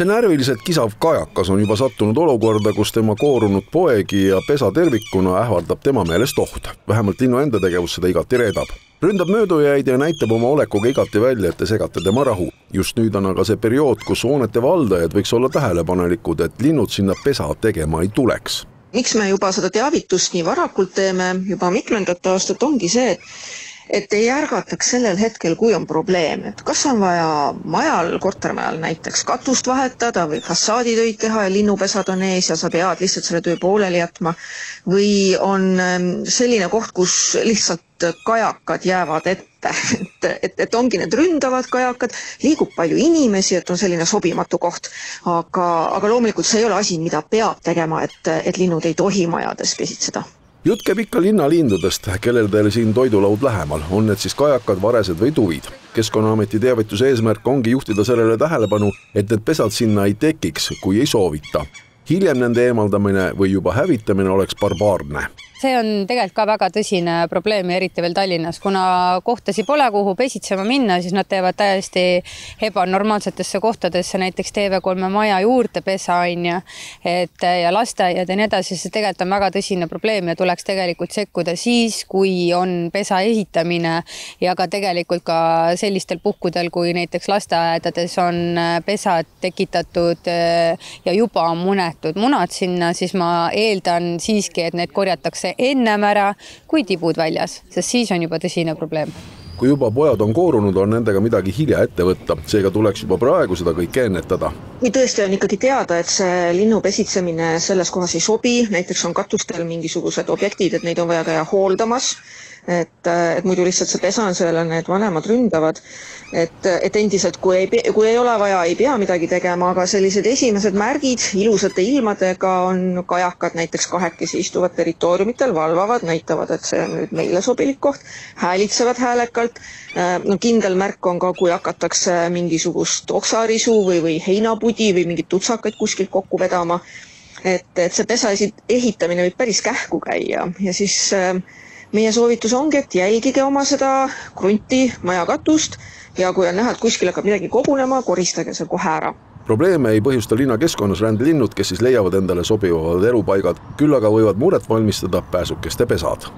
See närviliselt kisav kajakas on juba sattunud olukorda, kus tema koorunud poegi ja pesa tervikuna ähvardab tema meelest oht. Vähemalt linnu enda tegevus seda igati reedab. Ründab möödujaid ja näitab oma olekuga igati välja, et te segate tema rahu. Just nüüd on aga see periood, kus hoonete valdajad võiks olla tähelepanelikud, et linnud sinna pesa tegema ei tuleks. Miks me juba seda teavitust nii varakult teeme, juba mitmendat aastat ongi see, et ei ärgataks sellel hetkel, kui on probleem. Et kas on vaja majal, kortermajal näiteks katust vahetada või fassaaditöid teha ja linnupesad on ees ja sa pead lihtsalt selle töö pooleli jätma. Või on selline koht, kus lihtsalt kajakad jäävad ette. Et ongi need ründavad kajakad, liigub palju inimesi, et on selline sobimatu koht. Aga loomulikult see ei ole asi, mida peab tegema, et linnud ei tohi majades pesitseda. Jutt käib ikka linnalindudest, kellel teil siin toidulaud lähemal, on need siis kajakad, varesed või tuvid. Keskkonnaameti teavituse eesmärk ongi juhtida sellele tähelepanu, et need pesad sinna ei tekiks, kui ei soovita. Hiljem nende eemaldamine või juba hävitamine oleks barbaarne. See on tegelikult ka väga tõsine probleem, eriti veel Tallinnas. Kuna kohtasi pole, kuhu pesitsema minna, siis nad teevad täiesti ebanormaalsetesse kohtadesse, näiteks TV3 maja juurde pesa ja lasteaiad ja nii edasi. See tegelikult on väga tõsine probleem ja tuleks tegelikult sekkuda siis, kui on pesa ehitamine ja ka tegelikult ka sellistel puhkudel, kui näiteks lasteaedades on pesad tekitatud ja juba on munetud munad sinna, siis ma eeldan siiski, et need korjatakse ennem ära, kui tibud väljas, sest siis on juba tõsine probleem. Kui juba pojad on koorunud, on nendega midagi hilja ette võtta, seega tuleks juba praegu seda kõike ennetada. Kui tõesti on ikkagi teada, et see linnu pesitsemine selles kohas ei sobi, näiteks on katustel mingisugused objektid, et neid on vaja käia hooldamas, et muidu lihtsalt see pesa on sellele, need vanemad ründavad, et endiselt, kui ei ole vaja, ei pea midagi tegema, aga sellised esimesed märgid ilusate ilmadega on kajakad näiteks kahekesi istuvad territooriumitel, valvavad, näitavad, et see on nüüd meile sobilik koht, häälitsevad häälekalt. Kindel märk on ka, kui hakatakse mingisugust oksarisu või heinapudi või mingit tutsakaid kuskilt kokku vedama, et see pesa ehitamine võib päris kähku käia ja siis meie soovitus ongi, et jälgige oma seda krunti majakatust ja kui on näha, et kuskil hakkab midagi kogunema, koristage see kohe ära. Probleeme ei põhjusta linna keskkonnas rändelinnud, kes siis leiavad endale sobivad elupaigad, küll aga võivad muret valmistada pääsukeste pesad.